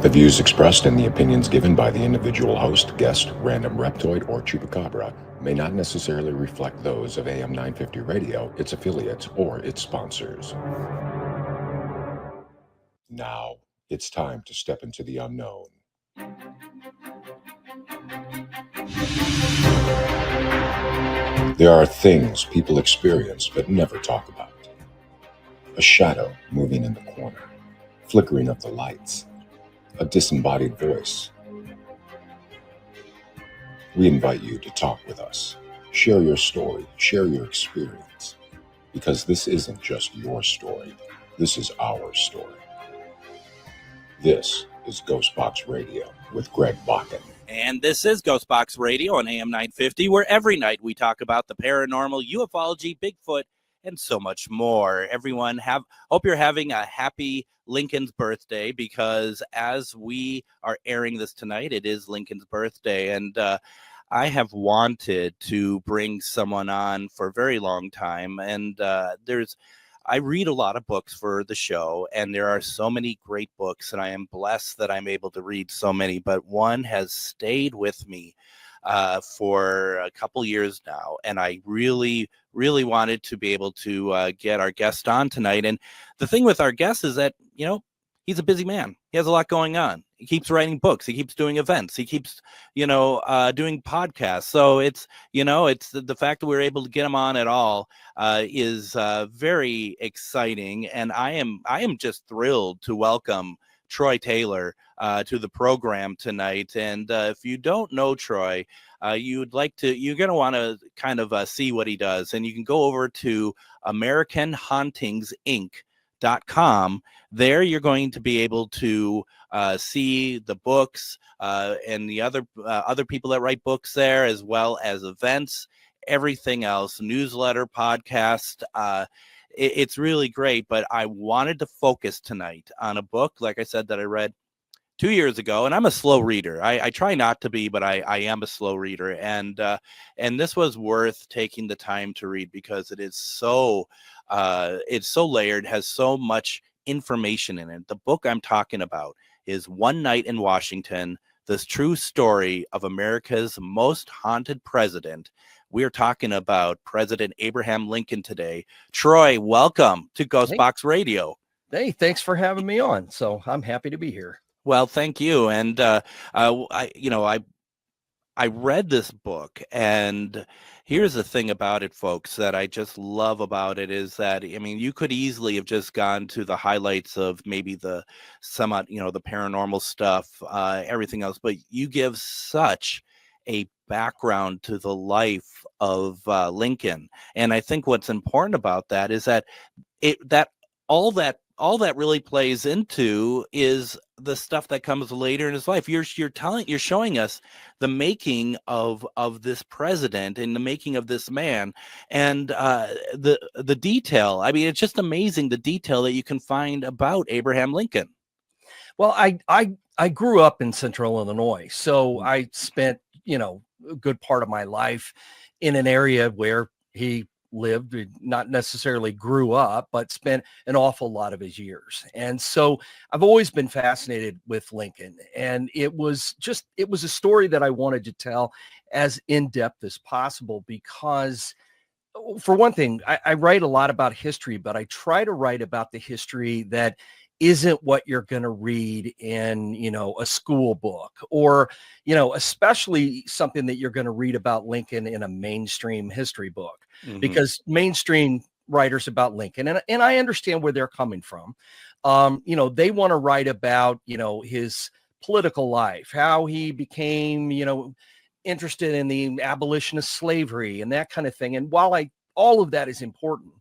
The views expressed and the opinions given by the individual host, guest, random reptoid, or chupacabra may not necessarily reflect those of AM 950 Radio, its affiliates, or its sponsors. Now, it's time to step into the unknown. There are things people experience but never talk about. A shadow moving in the corner, flickering of the lights, a disembodied voice. We invite you to talk with us. Share your story, share your experience, because this isn't just your story, this is our story. This is GhostBox Radio with Greg Bakun. And this is GhostBox Radio on AM 950, where every night we talk about the paranormal, ufology, Bigfoot, and so much more. Everyone, hope you're having a happy Lincoln's birthday, because as we are airing this tonight, it is Lincoln's birthday. And I have wanted to bring someone on for a very long time. And I read a lot of books for the show, and there are so many great books, and I am blessed that I'm able to read so many, but one has stayed with me for a couple years now, and I really wanted to be able to get our guest on tonight. And the thing with our guest is that, he's a busy man. He has a lot going on. He keeps writing books. He keeps doing events. He keeps, doing podcasts. So it's the fact that we're able to get him on at all is very exciting. And I am just thrilled to welcome Troy Taylor to the program tonight. And if you don't know Troy, you're going to want to kind of see what he does. And you can go over to AmericanHauntingsInc.com. There you're going to be able to see the books and the other people that write books there, as well as events, everything else, newsletter, podcast. It's really great, but I wanted to focus tonight on a book, like I said, that I read 2 years ago, and I'm a slow reader. I try not to be, but I am a slow reader, and this was worth taking the time to read, because it's so layered, has so much information in it. The book I'm talking about is One Night in Washington: The True Story of America's Most Haunted President. We're talking about President Abraham Lincoln today. Troy, welcome to GhostBox Radio. Hey, thanks for having me on. So I'm happy to be here. Well, thank you. And I read this book, and here's the thing about it, folks, that I just love about it is that, you could easily have just gone to the highlights of maybe the paranormal stuff, everything else, but you give such a background to the life of Lincoln. And I think what's important about that is that all that really plays into is the stuff that comes later in his life. You're showing us the making of this president and the making of this man, and the detail. It's just amazing, the detail that you can find about Abraham Lincoln. Well, I grew up in Central Illinois, so I spent a good part of my life in an area where he lived, not necessarily grew up, but spent an awful lot of his years. And so I've always been fascinated with Lincoln. And it was a story that I wanted to tell as in-depth as possible, because for one thing, I write a lot about history, but I try to write about the history that isn't what you're going to read in, a school book, or, especially something that you're going to read about Lincoln in a mainstream history book, because mainstream writers about Lincoln, and I understand where they're coming from. They want to write about, his political life, how he became, interested in the abolition of slavery and that kind of thing. And while all of that is important,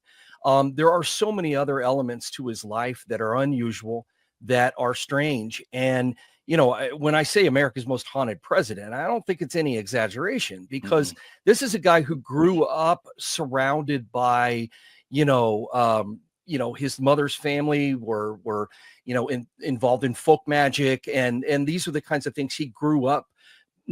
there are so many other elements to his life that are unusual, that are strange. And, when I say America's most haunted president, I don't think it's any exaggeration, because this is a guy who grew up surrounded by, his mother's family were involved in folk magic. And these are the kinds of things he grew up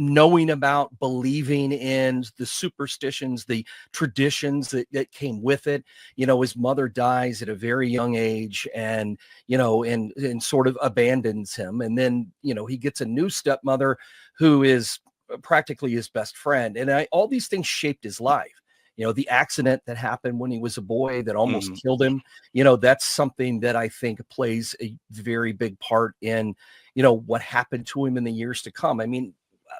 knowing about, believing in the superstitions, the traditions that came with it. His mother dies at a very young age, and and sort of abandons him, and then he gets a new stepmother who is practically his best friend, and all these things shaped his life. The accident that happened when he was a boy that almost killed him, that's something that I think plays a very big part in what happened to him in the years to come. I mean,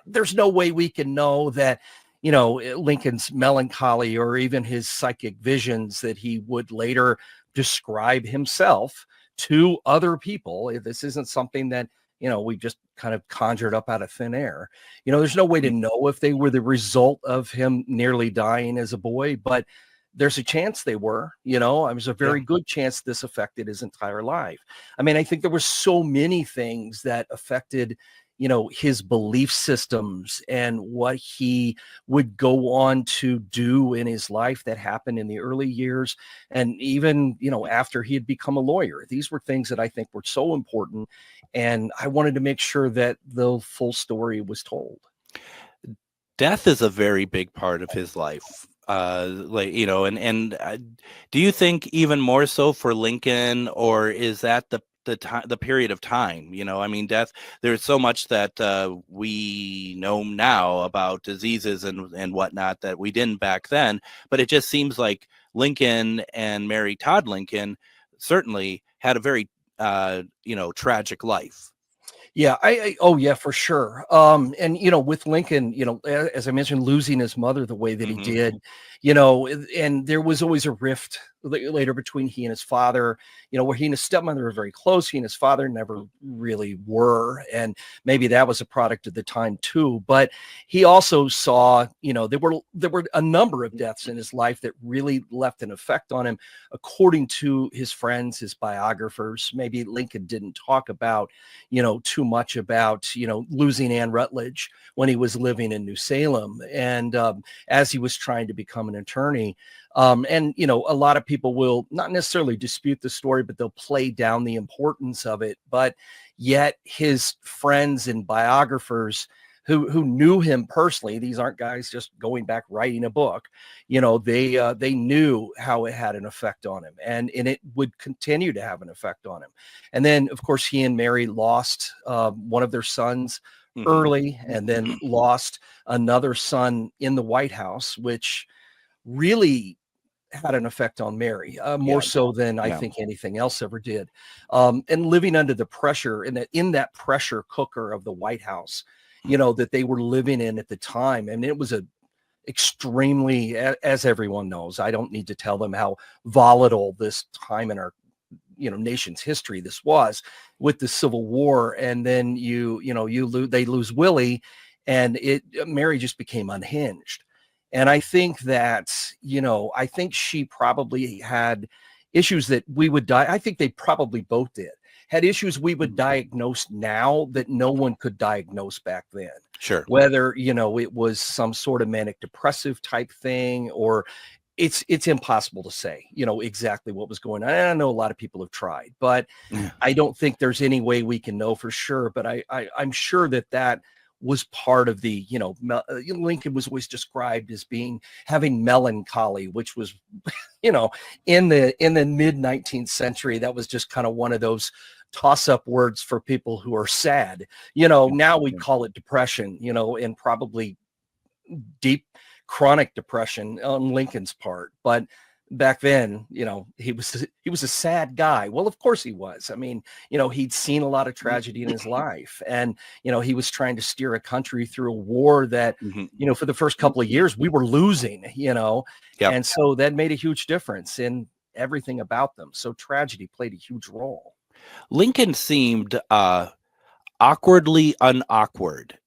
there's no way we can know that Lincoln's melancholy or even his psychic visions that he would later describe himself to other people. This isn't something that we just kind of conjured up out of thin air. There's no way to know if they were the result of him nearly dying as a boy, but there's a chance they were. There's a very good chance this affected his entire life. I mean, I think there were so many things that affected his belief systems and what he would go on to do in his life that happened in the early years. And even, after he had become a lawyer, these were things that I think were so important. And I wanted to make sure that the full story was told. Death is a very big part of his life. Do you think even more so for Lincoln, or is that the period of time? I mean, death, there's so much that we know now about diseases and whatnot that we didn't back then, but it just seems like Lincoln and Mary Todd Lincoln certainly had a very tragic life. Yeah, oh yeah, for sure. And with Lincoln, as I mentioned, losing his mother the way that he did, and there was always a rift later between he and his father, where he and his stepmother were very close. He and his father never really were, and maybe that was a product of the time too. But he also saw, there were a number of deaths in his life that really left an effect on him, according to his friends, his biographers. Maybe Lincoln didn't talk about, too much about, losing Anne Rutledge when he was living in New Salem, and as he was trying to become an attorney. And a lot of people will not necessarily dispute the story, but they'll play down the importance of it. But yet his friends and biographers who knew him personally, these aren't guys just going back writing a book, they knew how it had an effect on him, and it would continue to have an effect on him. And then, of course, he and Mary lost one of their sons early, and then lost another son in the White House, which really had an effect on Mary, more so than I think anything else ever did. And living under the pressure, in that pressure cooker of the White House, that they were living in at the time. And it was extremely, as everyone knows, I don't need to tell them how volatile this time in our nation's history this was, with the Civil War. And then they lose Willie, and Mary just became unhinged. And I think that, I think she probably had issues that we would I think they probably both had issues we would diagnose now that no one could diagnose back then. Sure. Whether, it was some sort of manic depressive type thing, or it's impossible to say, exactly what was going on. And I know a lot of people have tried, but I don't think there's any way we can know for sure. But I'm sure that was part of the, Lincoln was always described as having melancholy, which was, in the mid 19th century, that was just kind of one of those toss-up words for people who are sad. Now we call it depression, and probably deep chronic depression on Lincoln's part. But back then, he was a sad guy. Well, of course he was. I mean, he'd seen a lot of tragedy in his life, and, he was trying to steer a country through a war that, for the first couple of years we were losing, and so that made a huge difference in everything about them. So tragedy played a huge role. Lincoln seemed awkwardly unawkward,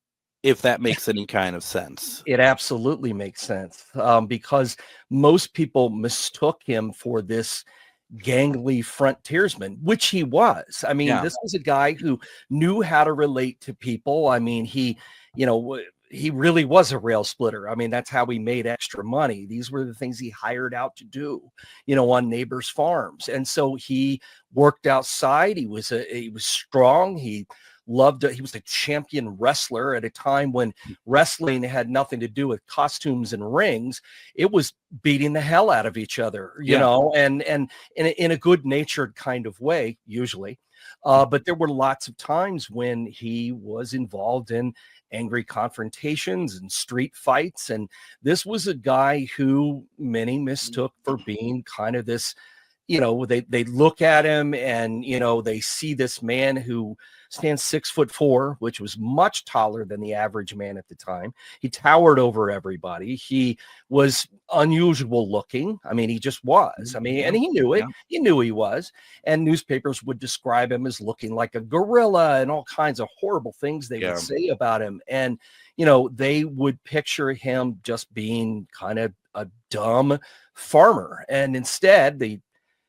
if that makes any kind of sense. It absolutely makes sense, because most people mistook him for this gangly frontiersman, which he was. I mean, this was a guy who knew how to relate to people. I mean, he really was a rail splitter. I mean, that's how he made extra money. These were the things he hired out to do, on neighbors' farms. And so he worked outside. He was strong. He loved it. He was a champion wrestler at a time when wrestling had nothing to do with costumes and rings. It was beating the hell out of each other, you know, and in a good natured kind of way, usually. But there were lots of times when he was involved in angry confrontations and street fights. And this was a guy who many mistook for being kind of this, you know, they look at him and, you know, they see this man who stands 6'4", which was much taller than the average man at the time. He towered over everybody. He was unusual looking. I mean, he just was. I mean, and he knew it. Yeah. He knew he was. And newspapers would describe him as looking like a gorilla and all kinds of horrible things they would say about him. And, you know, they would picture him just being kind of a dumb farmer. And instead,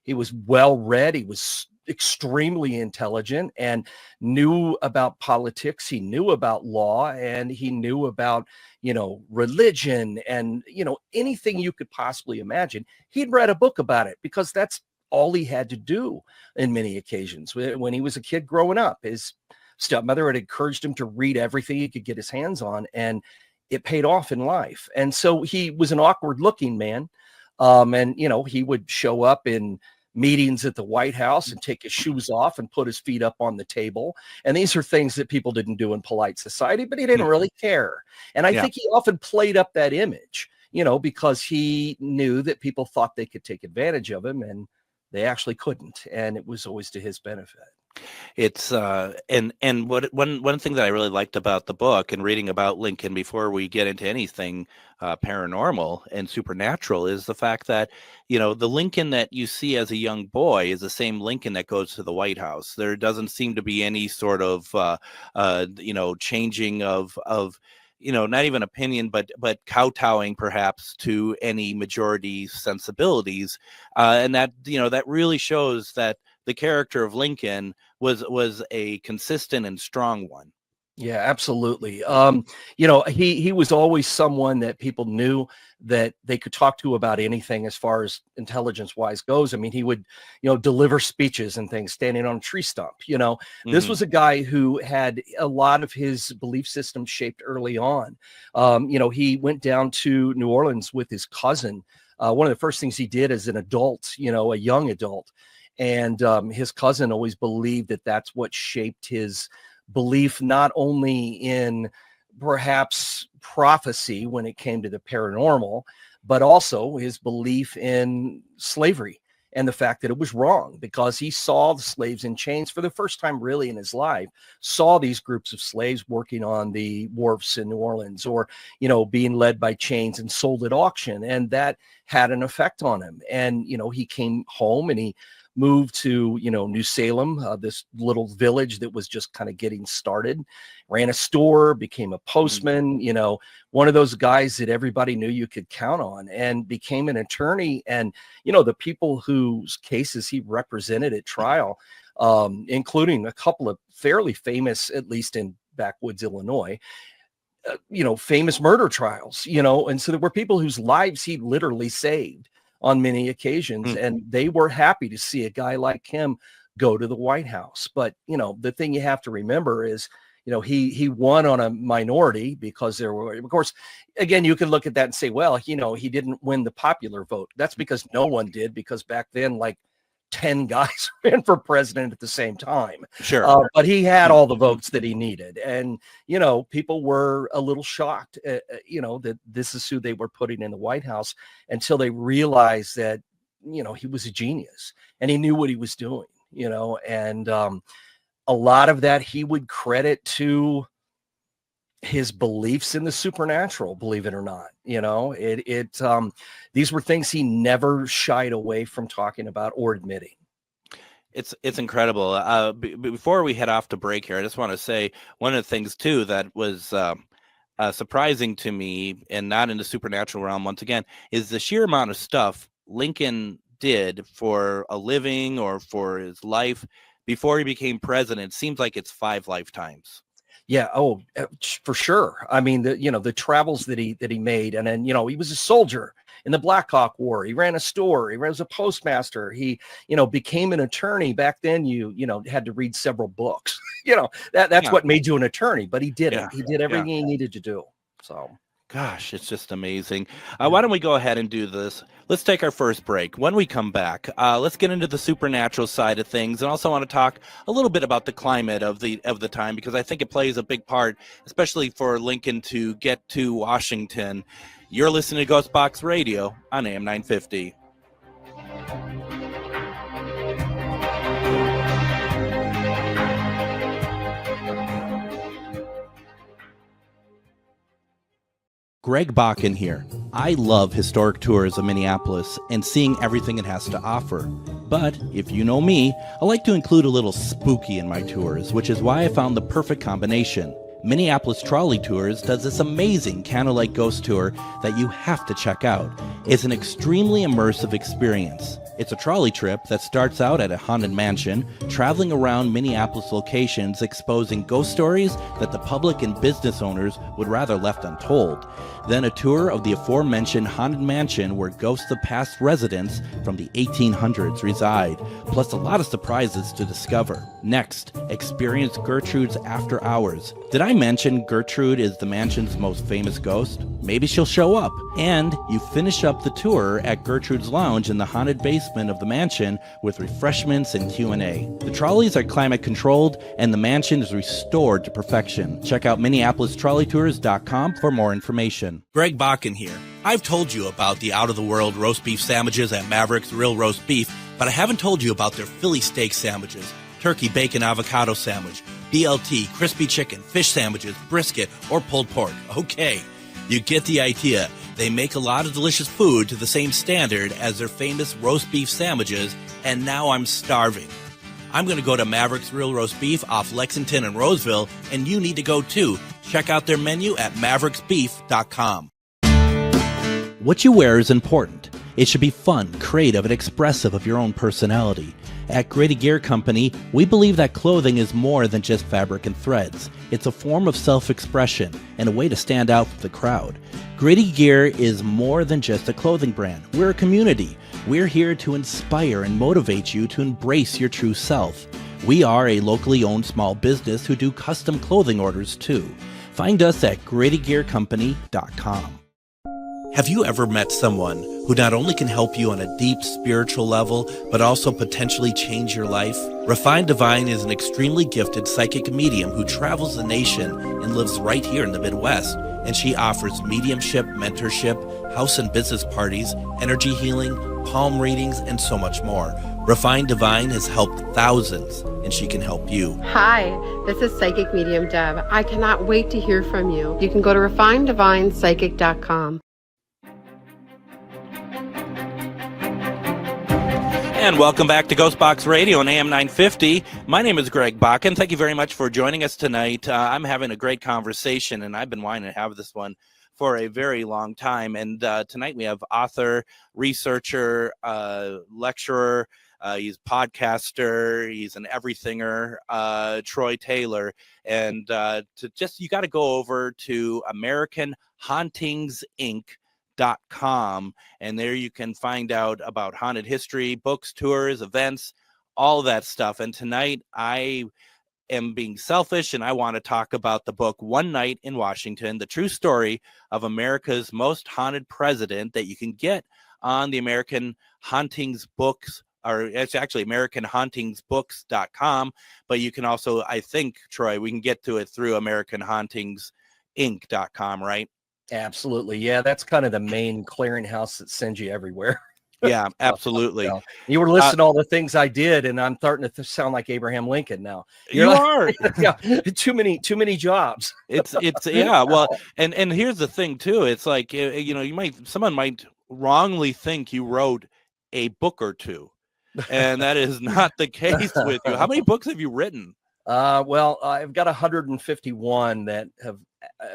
he was well-read. He was extremely intelligent and knew about politics. He knew about law, and he knew about, you know, religion and, you know, anything you could possibly imagine. He'd read a book about it because that's all he had to do in many occasions. When he was a kid growing up, his stepmother had encouraged him to read everything he could get his hands on, and it paid off in life. And so he was an awkward looking man. And, you know, he would show up in meetings at the White House and take his shoes off and put his feet up on the table. And these are things that people didn't do in polite society, but he didn't really care. And I think he often played up that image, you know, because he knew that people thought they could take advantage of him, and they actually couldn't. And it was always to his benefit. It's and one thing that I really liked about the book and reading about Lincoln before we get into anything paranormal and supernatural is the fact that, you know, the Lincoln that you see as a young boy is the same Lincoln that goes to the White House. There doesn't seem to be any sort of you know, changing of you know, not even opinion, but kowtowing perhaps to any majority sensibilities, and that, you know, that really shows that the character of Lincoln was a consistent and strong one. Yeah, absolutely. You know, he was always someone that people knew that they could talk to about anything as far as intelligence wise goes. I mean, he would, you know, deliver speeches and things standing on a tree stump. You know, this was a guy who had a lot of his belief system shaped early on. You know, he went down to New Orleans with his cousin. One of the first things he did as an adult, you know, a young adult. And his cousin always believed that that's what shaped his belief, not only in perhaps prophecy when it came to the paranormal, but also his belief in slavery and the fact that it was wrong, because he saw the slaves in chains for the first time really in his life, saw these groups of slaves working on the wharfs in New Orleans, or, you know, being led by chains and sold at auction. And that had an effect on him. And, you know, he came home and he moved to, you know, New Salem, this little village that was just kind of getting started, ran a store, became a postman, you know, one of those guys that everybody knew you could count on, and became an attorney. And, you know, the people whose cases he represented at trial, including a couple of fairly famous, at least in backwoods Illinois, you know, famous murder trials, you know, and so there were people whose lives he literally saved on many occasions, and they were happy to see a guy like him go to the White House. But, you know, the thing you have to remember is, you know, he won on a minority, because there were, of course, again, you can look at that and say, well, you know, he didn't win the popular vote. That's because no one did, because back then, like 10 guys ran for president at the same time. Sure. But he had all the votes that he needed. And, you know, people were a little shocked, you know, that this is who they were putting in the White House, until they realized that, you know, he was a genius and he knew what he was doing, you know, and a lot of that he would credit to his beliefs in the supernatural, believe it or not. You know, these were things he never shied away from talking about or admitting. It's incredible. Before we head off to break here, I just want to say one of the things too that was surprising to me, and not in the supernatural realm once again, is the sheer amount of stuff Lincoln did for a living or for his life before he became president. It seems like it's 5 lifetimes. Yeah. Oh, for sure. I mean, the travels that he made, and then, you know, he was a soldier in the Black Hawk War. He ran a store. He was a postmaster. He, you know, became an attorney. Back then, you know, had to read several books that's Yeah. what made you an attorney. But he did Yeah. it. He did everything he needed to do. So. Gosh, it's just amazing. Why don't we go ahead and do this? Let's take our first break. When we come back, let's get into the supernatural side of things, and also want to talk a little bit about the climate of the time, because I think it plays a big part, especially for Lincoln to get to Washington. You're listening to GhostBox Radio on AM 950. Greg Bakun here. I love historic tours of Minneapolis and seeing everything it has to offer. But if you know me, I like to include a little spooky in my tours, which is why I found the perfect combination. Minneapolis Trolley Tours does this amazing candlelight ghost tour that you have to check out. It's an extremely immersive experience. It's a trolley trip that starts out at a haunted mansion, traveling around Minneapolis locations exposing ghost stories that the public and business owners would rather left untold. Then a tour of the aforementioned haunted mansion where ghosts of past residents from the 1800s reside, plus a lot of surprises to discover. Next, experience Gertrude's After Hours. Did I mention Gertrude is the mansion's most famous ghost? Maybe she'll show up. And you finish up the tour at Gertrude's Lounge in the haunted basement of the mansion with refreshments and Q&A. The trolleys are climate controlled and the mansion is restored to perfection. Check out MinneapolisTrolleyTours.com for more information. Greg Bakun here. I've told you about the out-of-the-world roast beef sandwiches at Maverick's Real Roast Beef, but I haven't told you about their Philly steak sandwiches, turkey bacon avocado sandwich, BLT, crispy chicken, fish sandwiches, brisket, or pulled pork. Okay, you get the idea. They make a lot of delicious food to the same standard as their famous roast beef sandwiches, and now I'm starving. I'm going to go to Maverick's Real Roast Beef off Lexington and Roseville, and you need to go too. Check out their menu at mavericksbeef.com. What you wear is important. It should be fun, creative, and expressive of your own personality. At Grady Gear Company, we believe that clothing is more than just fabric and threads. It's a form of self-expression and a way to stand out from the crowd. Grady Gear is more than just a clothing brand. We're a community. We're here to inspire and motivate you to embrace your true self. We are a locally owned small business who do custom clothing orders too. Find us at GradyGearCompany.com. Have you ever met someone who not only can help you on a deep spiritual level, but also potentially change your life? Refined Divine is an extremely gifted psychic medium who travels the nation and lives right here in the Midwest. And she offers mediumship, mentorship, house and business parties, energy healing, palm readings, and so much more. Refined Divine has helped thousands, and she can help you. Hi, this is Psychic Medium Deb. I cannot wait to hear from you. You can go to refineddivinepsychic.com. And welcome back to GhostBox Radio on AM 950. My name is Greg Bakun. Thank you very much for joining us tonight. I'm having a great conversation, and I've been wanting to have this one for a very long time. And tonight we have author, researcher, lecturer, he's podcaster, he's an everythinger, Troy Taylor. And you got to go over to AmericanHauntingsInc.com, and there you can find out about haunted history, books, tours, events, all that stuff. And tonight I am being selfish and I want to talk about the book One Night in Washington, the true story of America's most haunted president, that you can get on the American Hauntings books, or it's actually AmericanHauntingsBooks.com, but you can also, I think, Troy, we can get to it through AmericanHauntingsinc.com, right? Absolutely. Yeah, that's kind of the main clearinghouse that sends you everywhere. Yeah, absolutely. You were listing all the things I did, and I'm starting to sound like Abraham Lincoln now. You are. Yeah, too many jobs. It's yeah. Well, and here's the thing too. It's like, someone might wrongly think you wrote a book or two, and that is not the case with you. How many books have you written? Well, I've got 151 that have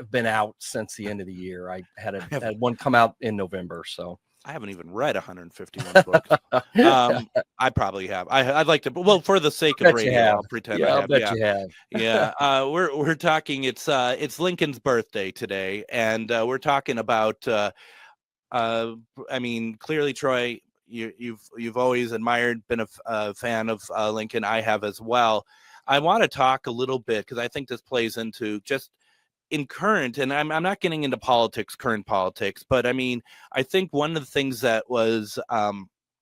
been out since the end of the year. I had one come out in November, so I haven't even read 151 books. I probably have. I'd like to. Well, for the sake of radio, I'll pretend I have. You have. Yeah. We're talking. It's Lincoln's birthday today, and we're talking about. I mean, clearly, Troy, you've always admired, been a fan of Lincoln. I have as well. I want to talk a little bit, because I think this plays into just in current, and I'm not getting into current politics, but I mean, I think one of the things that was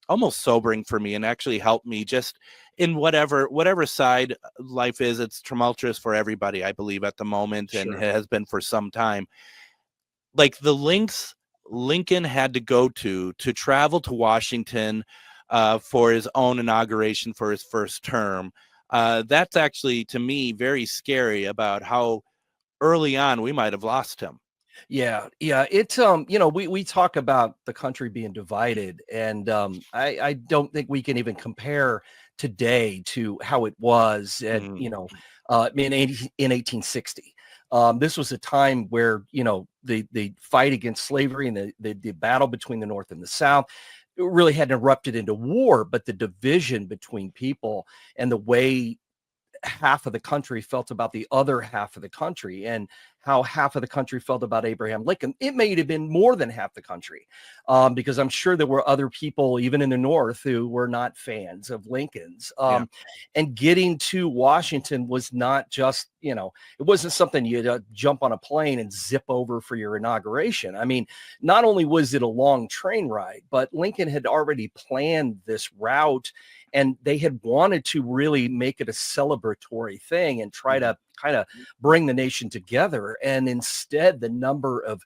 almost sobering for me and actually helped me just in whatever side life is, it's tumultuous for everybody, I believe, at the moment, and Sure. has been for some time. Like the links Lincoln had to go to travel to Washington for his own inauguration for his first term. That's actually, to me, very scary about how early on we might have lost him. Yeah, it's we talk about the country being divided, and I don't think we can even compare today to how it was at Mhm. in 1860. This was a time where the fight against slavery and the battle between the North and the South really had erupted into war, but the division between people and the way half of the country felt about the other half of the country, and how half of the country felt about Abraham Lincoln. It may have been more than half the country, because I'm sure there were other people, even in the North, who were not fans of Lincoln's. And getting to Washington was not just, it wasn't something you'd jump on a plane and zip over for your inauguration. I mean, not only was it a long train ride, but Lincoln had already planned this route, and they had wanted to really make it a celebratory thing and try to kind of bring the nation together. And instead, the number of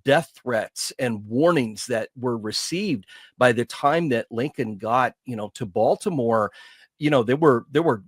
death threats and warnings that were received by the time that Lincoln got, to Baltimore, there were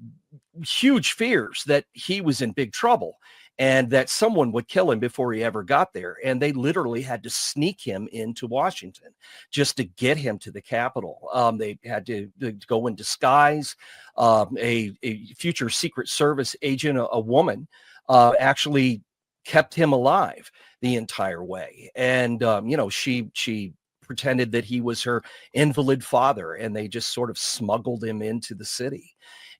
huge fears that he was in big trouble and that someone would kill him before he ever got there. And they literally had to sneak him into Washington just to get him to the Capitol. They had to go in disguise. A future Secret Service agent, a woman, actually kept him alive the entire way. And, she pretended that he was her invalid father, and they just sort of smuggled him into the city.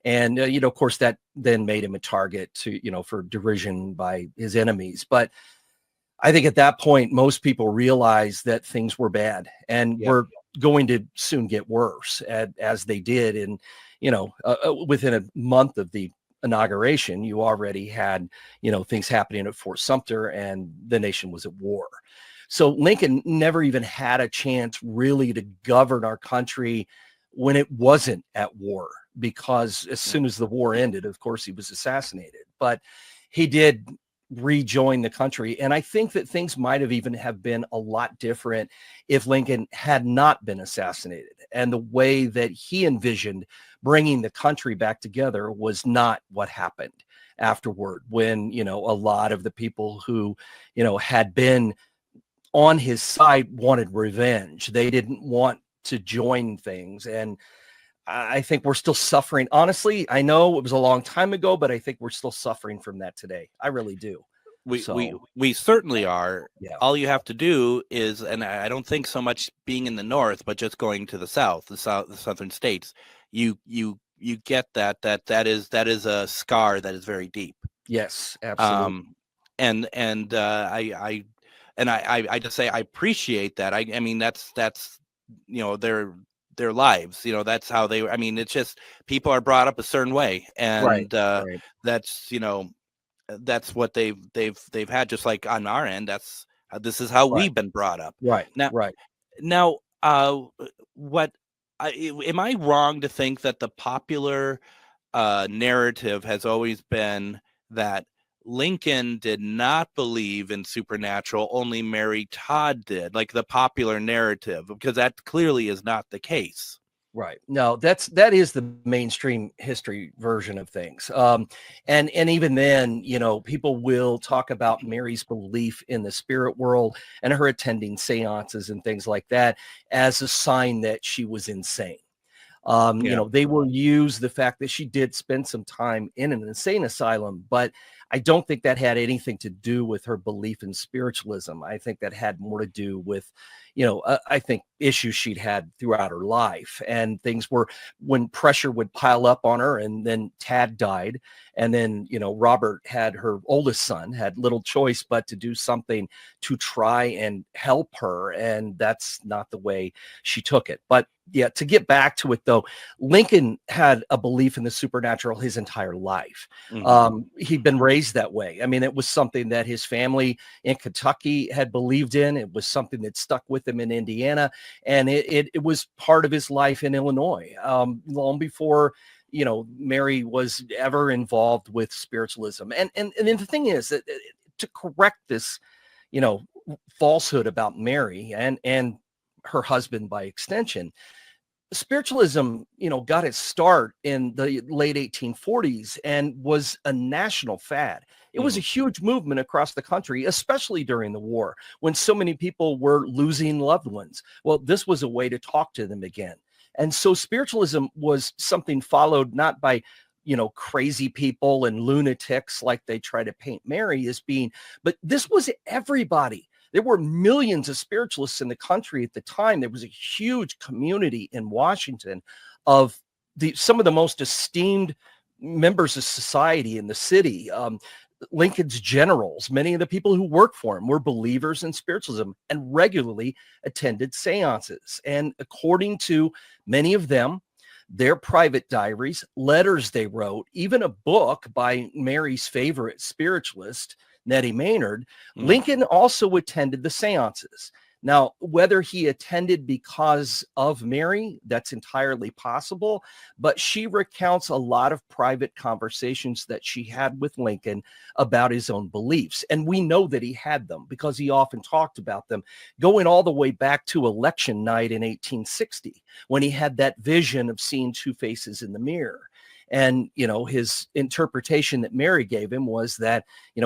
And, of course, that then made him a target for derision by his enemies. But I think at that point, most people realized that things were bad and were going to soon get worse, as they did. And, within a month of the inauguration, you already had, things happening at Fort Sumter, and the nation was at war. So Lincoln never even had a chance really to govern our country when it wasn't at war, because as soon as the war ended, of course, he was assassinated. But he did rejoin the country. And I think that things might have even have been a lot different if Lincoln had not been assassinated. And the way that he envisioned bringing the country back together was not what happened afterward, when, a lot of the people who, had been on his side wanted revenge. They didn't want to join things. And I think we're still suffering. Honestly, I know it was a long time ago, but I think we're still suffering from that today. I really do. We certainly are. Yeah. All you have to do is, and I don't think so much being in the North, but just going to the southern states, you get that is a scar that is very deep. Yes, absolutely. I just say I appreciate that. I mean, that's their lives, that's how they, I mean, it's just people are brought up a certain way, and Right. that's what they've had, just like on our end. This is how we've been brought up. Right. Now, what am I wrong to think that the popular narrative has always been that Lincoln did not believe in supernatural, only Mary Todd did, like the popular narrative? Because that clearly is not the case. Right. No, that is the mainstream history version of things. And even then, people will talk about Mary's belief in the spirit world and her attending seances and things like that as a sign that she was insane. They will use the fact that she did spend some time in an insane asylum, but I don't think that had anything to do with her belief in spiritualism. I think that had more to do with, I think issues she'd had throughout her life, and things were, when pressure would pile up on her, and then Tad died. And then, Robert had, her oldest son, had little choice but to do something to try and help her. And that's not the way she took it. But yeah, to get back to it though, Lincoln had a belief in the supernatural his entire life. He'd been raised that way. I mean, it was something that his family in Kentucky had believed in. It was something that stuck with him in Indiana. And it was part of his life in Illinois, long before Mary was ever involved with spiritualism. And the thing is that to correct this, falsehood about Mary and her husband by extension, spiritualism, got its start in the late 1840s and was a national fad. It was a huge movement across the country, especially during the war, when so many people were losing loved ones. Well, this was a way to talk to them again. And so spiritualism was something followed not by, crazy people and lunatics like they try to paint Mary as being, but this was everybody. There were millions of spiritualists in the country at the time. There was a huge community in Washington of some of the most esteemed members of society in the city. Lincoln's generals, many of the people who worked for him, were believers in spiritualism and regularly attended seances. And according to many of them, their private diaries, letters they wrote, even a book by Mary's favorite spiritualist, Nettie Maynard, Lincoln also attended the seances. Now, whether he attended because of Mary, that's entirely possible, but she recounts a lot of private conversations that she had with Lincoln about his own beliefs. And we know that he had them because he often talked about them, going all the way back to election night in 1860, when he had that vision of seeing two faces in the mirror. And, his interpretation that Mary gave him was that,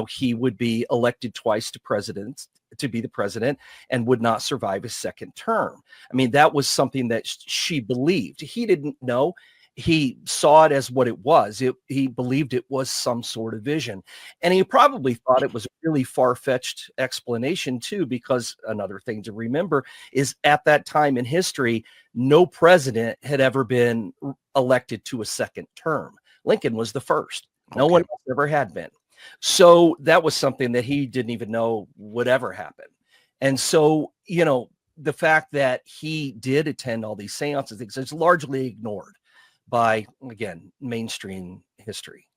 he would be elected twice to be the president and would not survive his second term. I mean, that was something that she believed. He didn't know. He saw it as what it was. He believed it was some sort of vision. And he probably thought it was a really far-fetched explanation too, because another thing to remember is at that time in history, no president had ever been elected to a second term. Lincoln was the first. No one else ever had been. So that was something that he didn't even know would ever happen. And so, the fact that he did attend all these seances, things, is largely ignored by, again, mainstream history.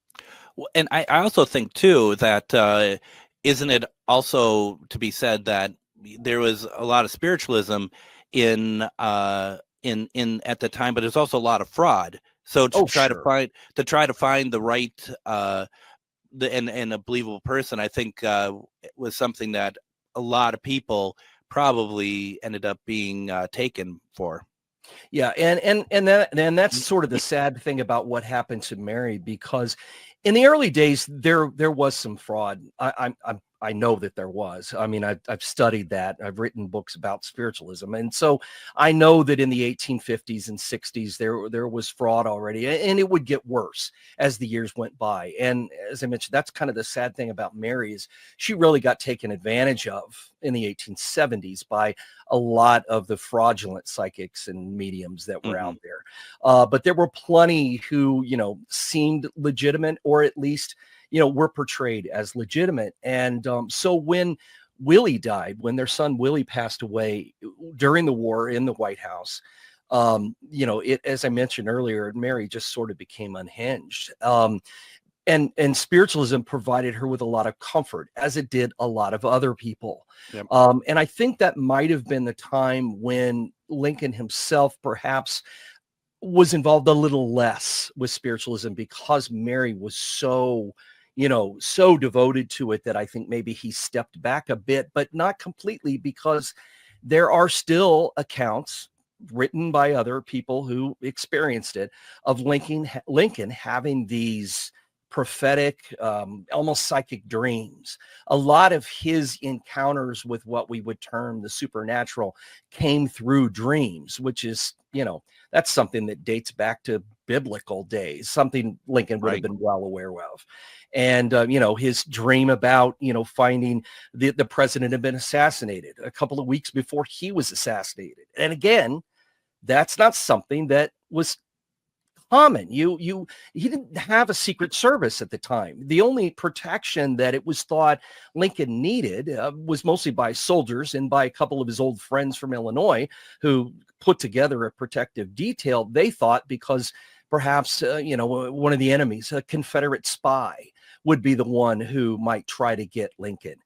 Well, and I also think too that isn't it also to be said that there was a lot of spiritualism in at the time, but there's also a lot of fraud. So to try to find the right and a believable person, I think was something that a lot of people probably ended up being taken for. Yeah, and that's sort of the sad thing about what happened to Mary, because in the early days there was some fraud. I know that there was. I mean, I've studied that. I've written books about spiritualism, and so I know that in the 1850s and 60s there was fraud already, and it would get worse as the years went by. And as I mentioned, that's kind of the sad thing about Mary, is she really got taken advantage of in the 1870s by a lot of the fraudulent psychics and mediums that were out there. But there were plenty who, seemed legitimate, or at least, were portrayed as legitimate. And so when Willie died, when their son Willie passed away during the war in the White House, as I mentioned earlier, Mary just sort of became unhinged. And spiritualism provided her with a lot of comfort, as it did a lot of other people. Yep. And I think that might have been the time when Lincoln himself perhaps was involved a little less with spiritualism, because Mary was so devoted to it that I think maybe he stepped back a bit, but not completely, because there are still accounts written by other people who experienced it of Lincoln having these prophetic, almost psychic dreams. A lot of his encounters with what we would term the supernatural came through dreams, which is, that's something that dates back to biblical days, something Lincoln would have been well aware of. And, his dream about, finding the president had been assassinated a couple of weeks before he was assassinated. And again, that's not something that was common. He didn't have a Secret Service at the time. The only protection that it was thought Lincoln needed was mostly by soldiers and by a couple of his old friends from Illinois who put together a protective detail. They thought because perhaps, one of the enemies, a Confederate spy, would be the one who might try to get Lincoln.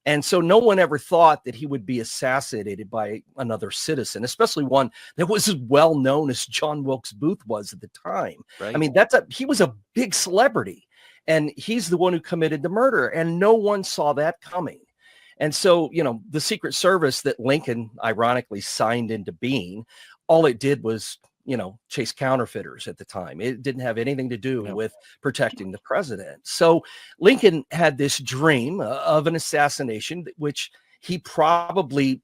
And so no one ever thought that he would be assassinated by another citizen, especially one that was as well known as John Wilkes Booth was at the time. Right. I mean, he was a big celebrity, and he's the one who committed the murder, and no one saw that coming. And so, the Secret Service that Lincoln ironically signed into being, all it did was, chase counterfeiters at the time. It didn't have anything to do with protecting the president. So Lincoln had this dream of an assassination, which he probably,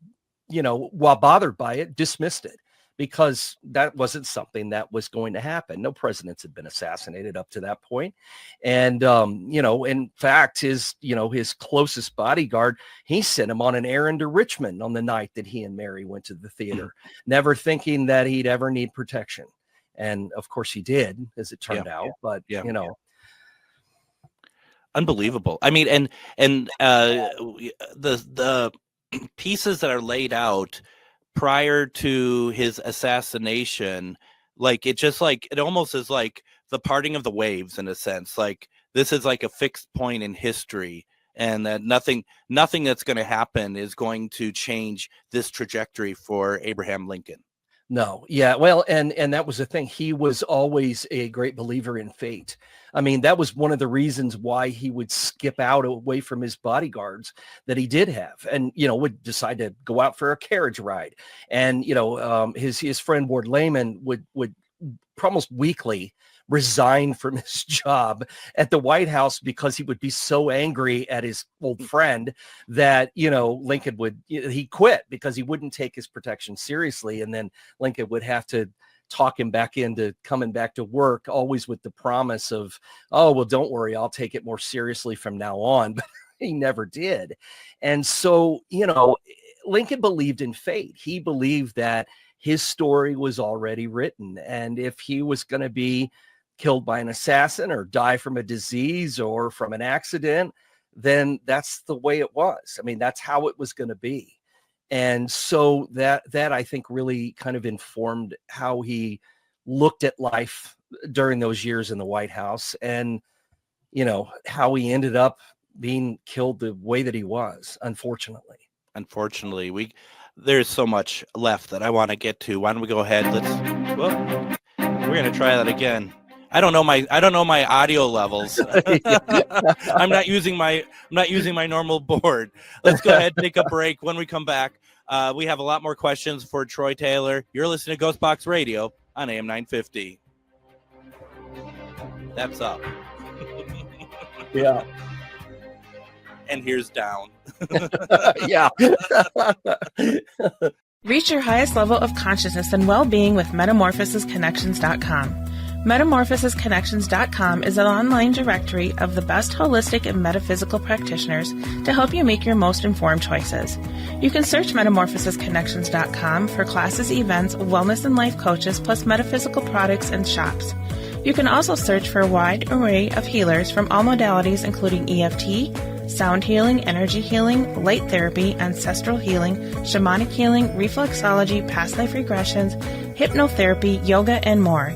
while bothered by it, dismissed it, because that wasn't something that was going to happen. No presidents had been assassinated up to that point. And, in fact, his closest bodyguard, he sent him on an errand to Richmond on the night that he and Mary went to the theater, never thinking that he'd ever need protection. And of course he did, as it turned out, but unbelievable. I mean, and the pieces that are laid out prior to his assassination, it almost is like the parting of the waves in a sense. Like this is like a fixed point in history, and that nothing that's going to happen is going to change this trajectory for Abraham Lincoln. No. Yeah. Well, and that was the thing. He was always a great believer in fate. I mean, that was one of the reasons why he would skip out away from his bodyguards that he did have, and, would decide to go out for a carriage ride. And, his friend Ward Layman would almost weekly resign from his job at the White House because he would be so angry at his old friend that, Lincoln he quit because he wouldn't take his protection seriously. And then Lincoln would have to talk him back into coming back to work, always with the promise of, oh, well, don't worry, I'll take it more seriously from now on. But he never did. And so, Lincoln believed in fate. He believed that his story was already written. And if he was going to be killed by an assassin or die from a disease or from an accident, then that's the way it was. I mean, that's how it was going to be. And so that I think really kind of informed how he looked at life during those years in the White House, and, how he ended up being killed the way that he was, unfortunately. There's so much left that I want to get to. Why don't we go ahead? We're going to try that again. I don't know my audio levels. I'm not using my normal board. Let's go ahead and take a break. When we come back, we have a lot more questions for Troy Taylor. You're listening to GhostBox Radio on AM 950. That's up. Yeah. And here's down. Yeah. Reach your highest level of consciousness and well-being with MetamorphosisConnections.com. MetamorphosisConnections.com is an online directory of the best holistic and metaphysical practitioners to help you make your most informed choices. You can search MetamorphosisConnections.com for classes, events, wellness and life coaches, plus metaphysical products and shops. You can also search for a wide array of healers from all modalities, including EFT, sound healing, energy healing, light therapy, ancestral healing, shamanic healing, reflexology, past life regressions, hypnotherapy, yoga, and more.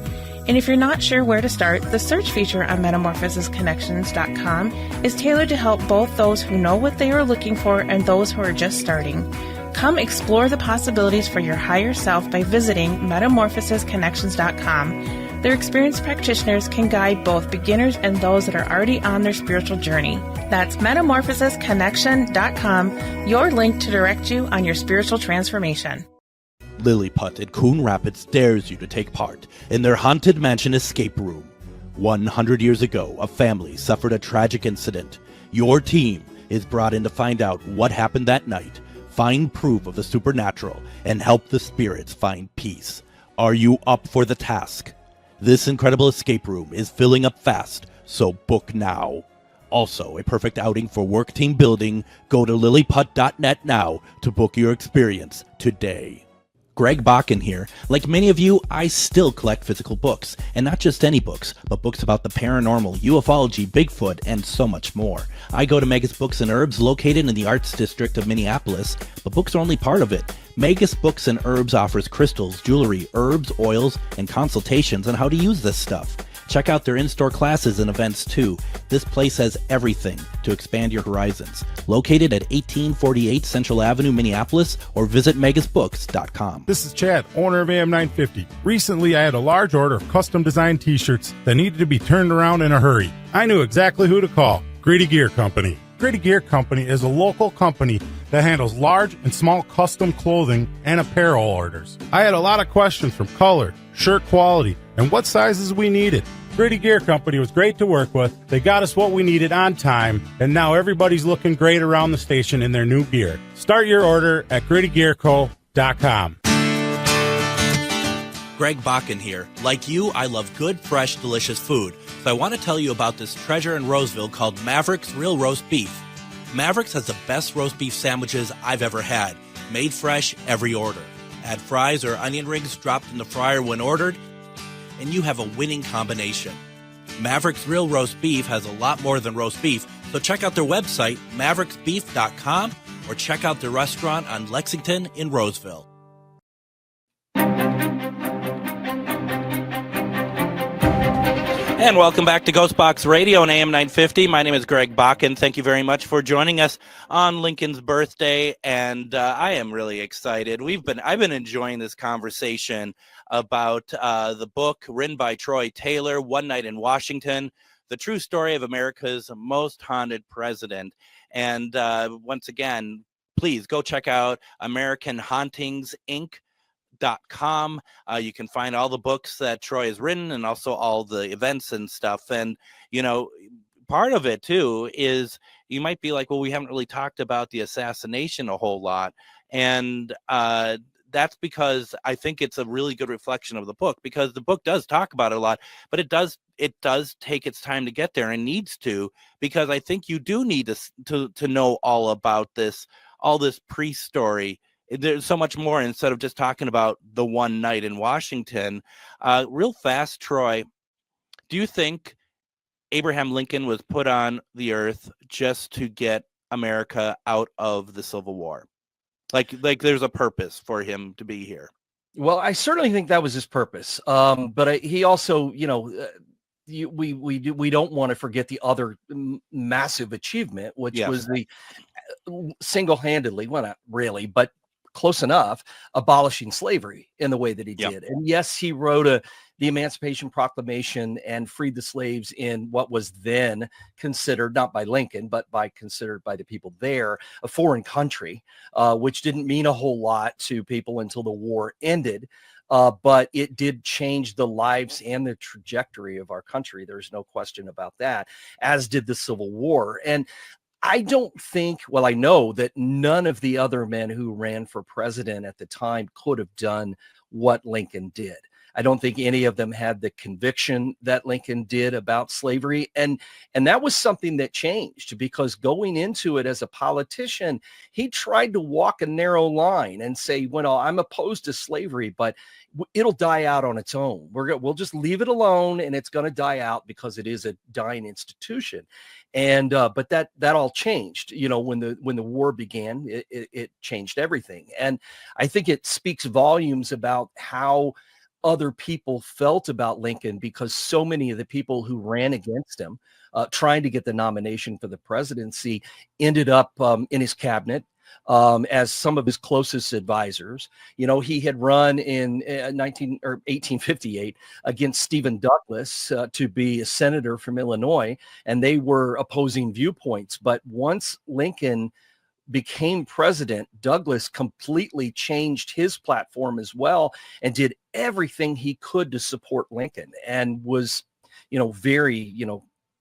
And if you're not sure where to start, the search feature on MetamorphosisConnections.com is tailored to help both those who know what they are looking for and those who are just starting. Come explore the possibilities for your higher self by visiting MetamorphosisConnections.com. Their experienced practitioners can guide both beginners and those that are already on their spiritual journey. That's MetamorphosisConnection.com, your link to direct you on your spiritual transformation. Lilliput in Coon Rapids dares you to take part in their Haunted Mansion escape room. 100 years ago, a family suffered a tragic incident. Your team is brought in to find out what happened that night, find proof of the supernatural, and help the spirits find peace. Are you up for the task? This incredible escape room is filling up fast, so book now. Also, a perfect outing for work team building. Go to lilyputt.net now to book your experience today. Greg Bakun here. Like many of you, I still collect physical books, and not just any books, but books about the paranormal, ufology, Bigfoot, and so much more. I go to Megas Books and Herbs, located in the Arts District of Minneapolis, but books are only part of it. Megas Books and Herbs offers crystals, jewelry, herbs, oils, and consultations on how to use this stuff. Check out their in-store classes and events too. This place has everything to expand your horizons. Located at 1848 Central Avenue, Minneapolis, or visit megasbooks.com. This is Chad, owner of AM950. Recently, I had a large order of custom designed t-shirts that needed to be turned around in a hurry. I knew exactly who to call. Gritty Gear Company. Gritty Gear Company is a local company that handles large and small custom clothing and apparel orders. I had a lot of questions from color, shirt quality, and what sizes we needed. Gritty Gear Company was great to work with. They got us what we needed on time, and now everybody's looking great around the station in their new gear. Start your order at grittygearco.com. Greg Bakun here. Like you, I love good, fresh, delicious food. So I want to tell you about this treasure in Roseville called Maverick's Real Roast Beef. Maverick's has the best roast beef sandwiches I've ever had. Made fresh every order. Add fries or onion rings dropped in the fryer when ordered, and you have a winning combination. Maverick's Real Roast Beef has a lot more than roast beef, so check out their website, mavericksbeef.com, or check out their restaurant on Lexington in Roseville. And welcome back to GhostBox Radio on AM 950. My name is Greg Bakun. Thank you very much for joining us on Lincoln's birthday, and I am really excited. I've been enjoying this conversation about the book written by Troy Taylor, One Night in Washington, the true story of America's most haunted president. And once again, please go check out American Hauntings Inc. .com. You can find all the books that Troy has written and also all the events and stuff. And, you know, part of it too is you might be like, well, we haven't really talked about the assassination a whole lot. And that's because I think it's a really good reflection of the book, because the book does talk about it a lot, but it does take its time to get there, and needs to, because I think you do need to know all about this, all this pre-story. There's so much more instead of just talking about the one night in Washington. Real fast, Troy, do you think Abraham Lincoln was put on the earth just to get America out of the Civil War? Like there's a purpose for him to be here. Well, I certainly think that was his purpose. But he also, we don't want to forget the other massive achievement, which was the single-handedly, well, not really, but close enough, abolishing slavery in the way that he did. And yes, he wrote the Emancipation Proclamation and freed the slaves in what was then considered, not by Lincoln, but considered by the people there, a foreign country, which didn't mean a whole lot to people until the war ended. But it did change the lives and the trajectory of our country. There's no question about that, as did the Civil War. And I don't think, well, I know that none of the other men who ran for president at the time could have done what Lincoln did. I don't think any of them had the conviction that Lincoln did about slavery. And that was something that changed, because going into it as a politician, he tried to walk a narrow line and say, well, I'm opposed to slavery, but it'll die out on its own. We'll just leave it alone, and it's going to die out because it is a dying institution. And but that all changed, when the war began. It changed everything. And I think it speaks volumes about how other people felt about Lincoln, because so many of the people who ran against him, trying to get the nomination for the presidency, ended up in his cabinet as some of his closest advisors. He had run in 1858 against Stephen Douglas to be a senator from Illinois, and they were opposing viewpoints. But once Lincoln became president, Douglas completely changed his platform as well, and did everything he could to support Lincoln, and was, very,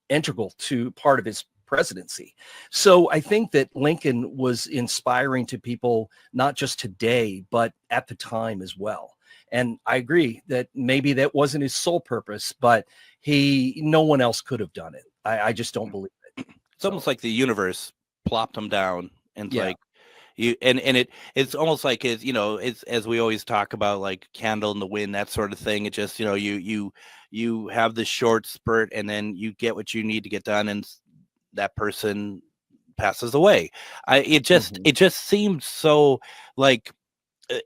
integral to part of his presidency. So I think that Lincoln was inspiring to people, not just today, but at the time as well. And I agree that maybe that wasn't his sole purpose, but no one else could have done it. I just don't believe it. It's almost like the universe plopped him down, and it's Yeah. like it's almost like it's as we always talk about, like candle in the wind, that sort of thing. It just you have this short spurt, and then you get what you need to get done, and that person passes away. It just seemed so like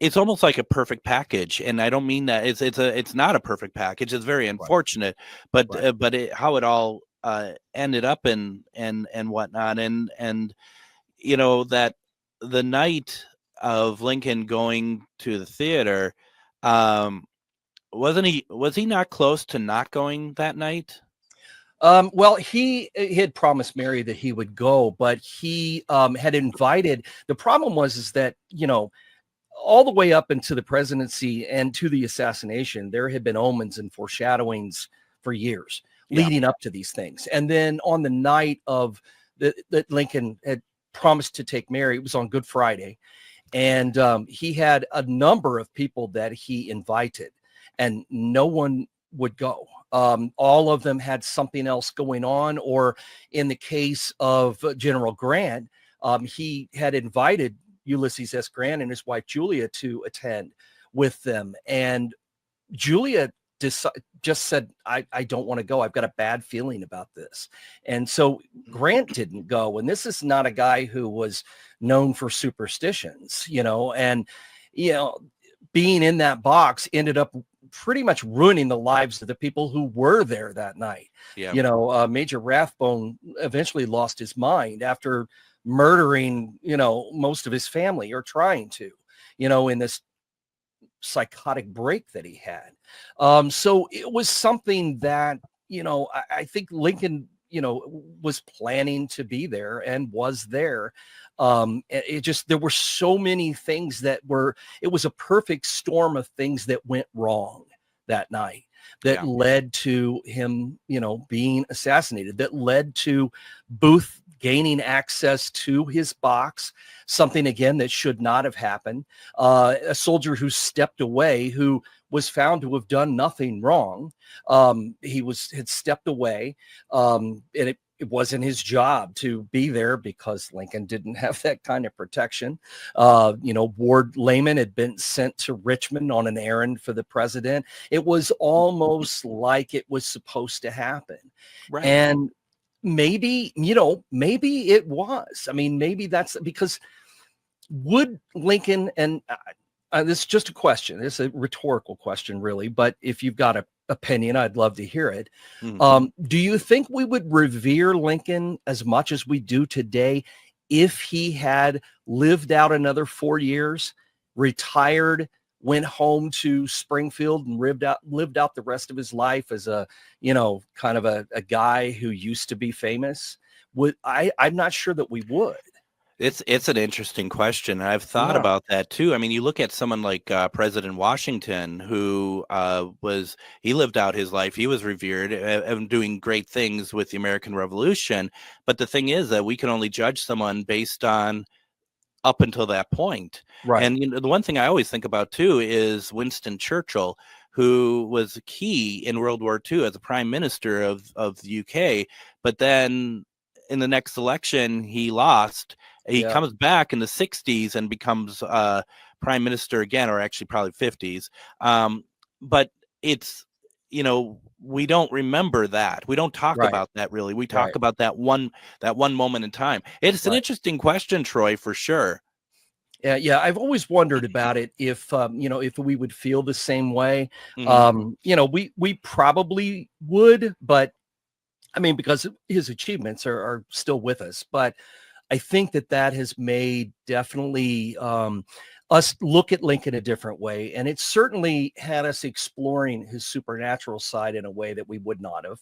it's almost like a perfect package, and I don't mean that it's not a perfect package. It's very unfortunate, but how it all ended up and whatnot, and that the night of Lincoln going to the theater, was he not close to not going that night? Well, he had promised Mary that he would go, but he had invited. The problem is that, all the way up into the presidency and to the assassination, there had been omens and foreshadowings for years leading up to these things. And then on the night of that Lincoln had promised to take Mary, it was on Good Friday. And he had a number of people that he invited, and no one would go. All of them had something else going on, or in the case of General Grant, he had invited Ulysses S. Grant and his wife Julia to attend with them. And Julia just said, I don't want to go. I've got a bad feeling about this. And so Grant didn't go. And this is not a guy who was known for superstitions, and, being in that box ended up pretty much ruining the lives of the people who were there that night. Yeah. Major Rathbone eventually lost his mind after murdering, most of his family, or trying to, in this psychotic break that he had. So it was something that, I think Lincoln, was planning to be there and was there. There were so many things it was a perfect storm of things that went wrong that night that led to him, being assassinated, that led to Booth gaining access to his box, something again that should not have happened. A soldier who stepped away, who was found to have done nothing wrong. Had stepped away, and it wasn't his job to be there because Lincoln didn't have that kind of protection. Ward Layman had been sent to Richmond on an errand for the president. It was almost like it was supposed to happen. Right. And maybe it was. I mean, maybe that's because would Lincoln, and this is just a question. It's a rhetorical question, really. But if you've got an opinion, I'd love to hear it. Do you think we would revere Lincoln as much as we do today if he had lived out another 4 years, retired, went home to Springfield, and lived out the rest of his life as a, kind of a guy who used to be famous? I'm not sure that we would. It's an interesting question. I've thought about that too. I mean, you look at someone like President Washington, who he lived out his life. He was revered and doing great things with the American Revolution. But the thing is that we can only judge someone based on up until that point. Right. And the one thing I always think about too is Winston Churchill, who was key in World War II as a prime minister of the UK. But then in the next election, he lost. He comes back in the 60s and becomes prime minister again, or actually probably 50s. But it's, we don't remember that. We don't talk about that really. We talk about that one moment in time. It's an interesting question, Troy, for sure. Yeah, I've always wondered about it. If if we would feel the same way. We probably would, but I mean, because his achievements are still with us. But I think that has made definitely us look at Lincoln a different way. And it certainly had us exploring his supernatural side in a way that we would not have.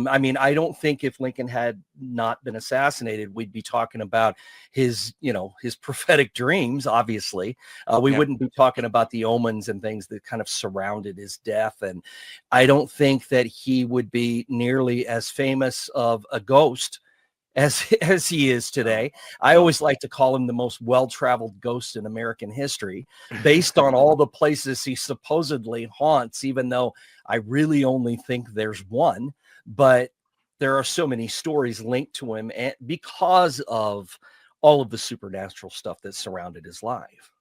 I mean, I don't think if Lincoln had not been assassinated, we'd be talking about his prophetic dreams, obviously. We wouldn't be talking about the omens and things that kind of surrounded his death. And I don't think that he would be nearly as famous of a ghost as he is today. I always like to call him the most well-traveled ghost in American history, based on all the places he supposedly haunts, even though I really only think there's one. But there are so many stories linked to him and because of all of the supernatural stuff that surrounded his life.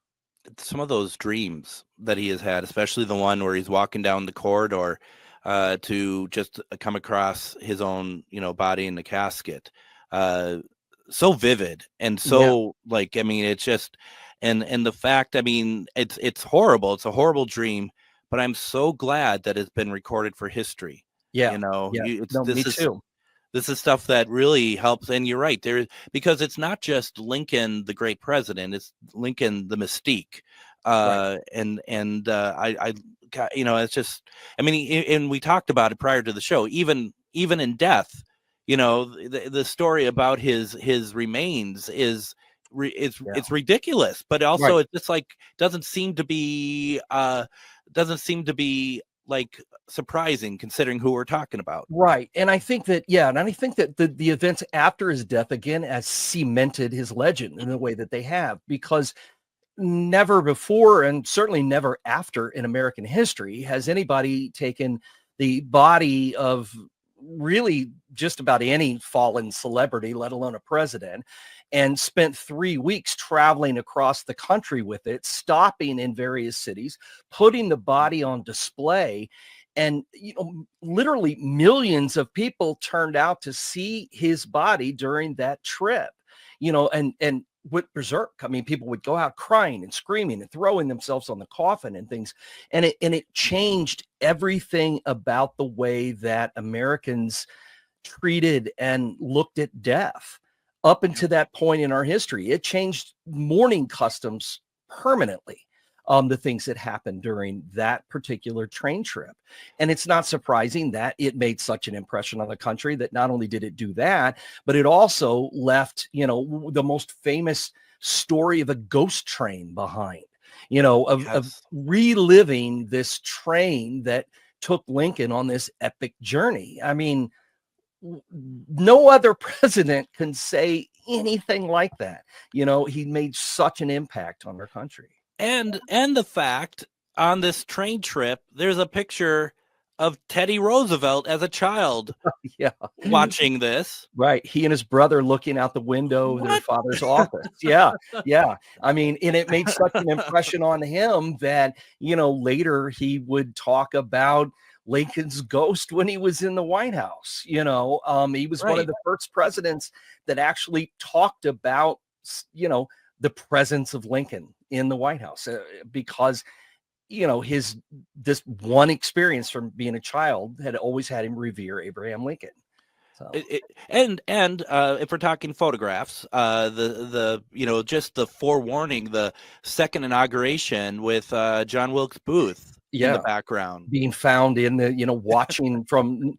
Some of those dreams that he has had, especially the one where he's walking down the corridor to just come across his own, body in the casket. So vivid and so like, I mean, it's just, and the fact, I mean, it's horrible. It's a horrible dream, but I'm so glad that it's been recorded for history. Yeah. Me too. This is stuff that really helps. And you're right there, because it's not just Lincoln, the great president, it's Lincoln, the mystique. Right. And I it's just, I mean, and we talked about it prior to the show, even in death, the story about his remains it's ridiculous, but also it's just like, doesn't seem to be like surprising considering who we're talking about. Right. And I think that, the events after his death again has cemented his legend in the way that they have, because never before and certainly never after in American history has anybody taken the body of really just about any fallen celebrity, let alone a president, and spent 3 weeks traveling across the country with it, stopping in various cities, putting the body on display. And, literally millions of people turned out to see his body during that trip, and went berserk. I mean, people would go out crying and screaming and throwing themselves on the coffin and things. And it changed everything about the way that Americans treated and looked at death up until that point in our history. It changed mourning customs permanently. The things that happened during that particular train trip. And it's not surprising that it made such an impression on the country that not only did it do that, but it also left, the most famous story of a ghost train behind, of reliving this train that took Lincoln on this epic journey. I mean, no other president can say anything like that. He made such an impact on our country. And the fact on this train trip, there's a picture of Teddy Roosevelt as a child watching this. Right. He and his brother looking out the window of their father's office. Yeah. I mean, and it made such an impression on him that, later he would talk about Lincoln's ghost when he was in the White House. He was one of the first presidents that actually talked about, the presence of Lincoln in the White House, because this one experience from being a child had always had him revere Abraham Lincoln. So. And if we're talking photographs, just the forewarning, the second inauguration with John Wilkes Booth in the background, being found in the, watching from,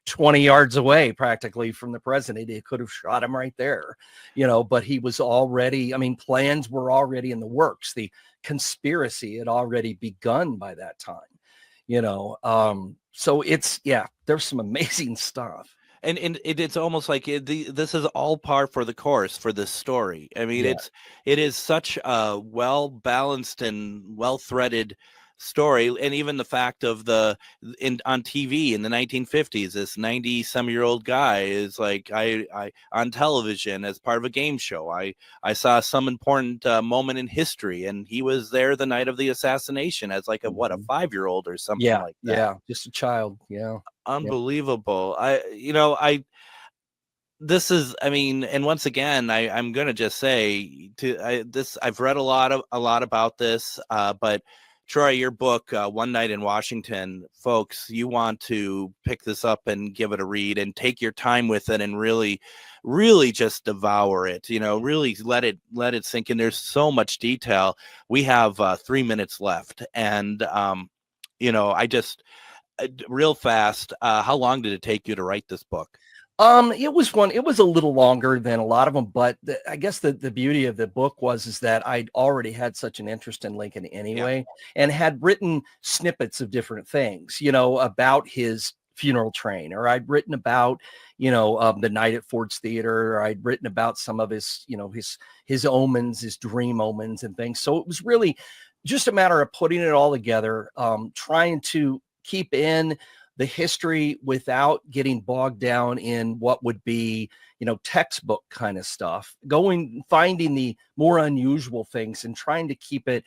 20 yards away, practically from the president. He could have shot him right there, but he was already, plans were already in the works. The conspiracy had already begun by that time, so it's, there's some amazing stuff. And it's almost like this is all par for the course for this story. I mean, it is such a well-balanced and well-threaded story. And even the fact of on TV in the 1950s, this 90-some-year-old guy is like, I on television as part of a game show, I saw some important moment in history, and he was there the night of the assassination as like a 5-year-old or something like that. Yeah, just a child. Yeah, unbelievable. This is, and once again, I'm gonna just say I've read a lot about this, but Troy, your book, One Night in Washington, folks, you want to pick this up and give it a read and take your time with it and really, really just devour it. Really let it sink in. There's so much detail. We have 3 minutes left, and real fast. How long did it take you to write this book? It was a little longer than a lot of them, but I guess the beauty of the book is that I'd already had such an interest in Lincoln anyway, and had written snippets of different things, about his funeral train, or I'd written about, the night at Ford's Theater, or I'd written about some of his, his omens, his dream omens and things. So it was really just a matter of putting it all together, trying to keep in the history without getting bogged down in what would be, textbook kind of stuff, finding the more unusual things and trying to keep it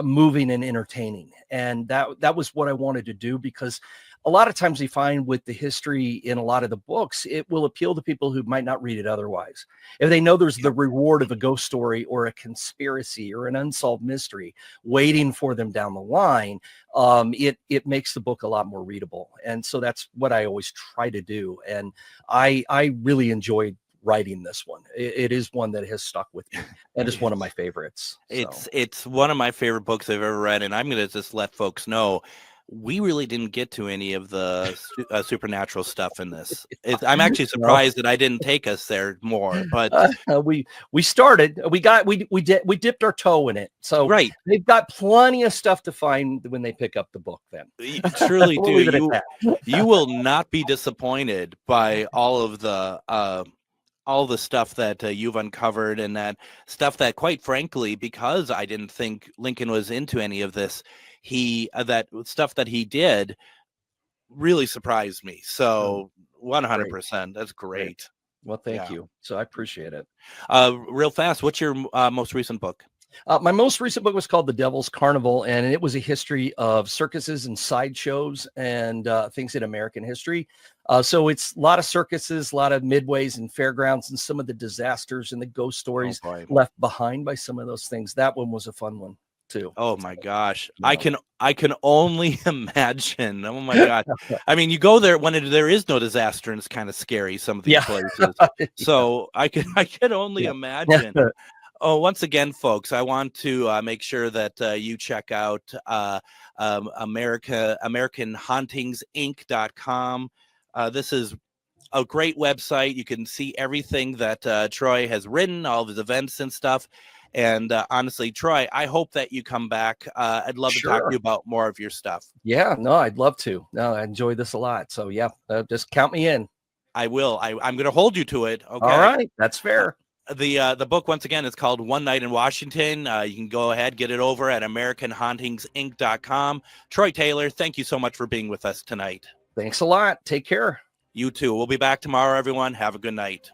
moving and entertaining. And that was what I wanted to do, because a lot of times you find with the history in a lot of the books, it will appeal to people who might not read it otherwise. If they know there's the reward of a ghost story or a conspiracy or an unsolved mystery waiting for them down the line, it makes the book a lot more readable. And so that's what I always try to do. And I really enjoyed writing this one. It is one that has stuck with me, and it's one of my favorites. So. It's one of my favorite books I've ever read, and I'm going to just let folks know we really didn't get to any of the supernatural stuff in this. I'm actually surprised that I didn't take us there more, but we started, we dipped our toe in it. So right. They've got plenty of stuff to find when they pick up the book then. You truly do. You will not be disappointed by all the stuff that you've uncovered, and that stuff that, quite frankly, because I didn't think Lincoln was into any of this, that stuff that he did really surprised me. So 100%. That's great. Well, thank you. So I appreciate it. Real fast, what's your most recent book? My most recent book was called The Devil's Carnival, and it was a history of circuses and sideshows and things in American history. So it's a lot of circuses, a lot of midways and fairgrounds, and some of the disasters and the ghost stories left behind by some of those things. That one was a fun one too. Oh my gosh. I can only imagine. Oh my God. I mean, you go there when there is no disaster, and it's kind of scary, some of these places. So I can only imagine. Oh, once again, folks, I want to make sure that you check out AmericanHauntingsInc.com. This is a great website. You can see everything that Troy has written, all of his events and stuff. And honestly, Troy, I hope that you come back. I'd love to talk to you about more of your stuff. Yeah, no, I'd love to. No, I enjoy this a lot. So yeah, just count me in. I will. I'm going to hold you to it. Okay. All right. That's fair. The book, once again, is called One Night in Washington. You can go ahead, get it over at AmericanHauntingsInc.com. Troy Taylor, thank you so much for being with us tonight. Thanks a lot. Take care. You too. We'll be back tomorrow, everyone. Have a good night.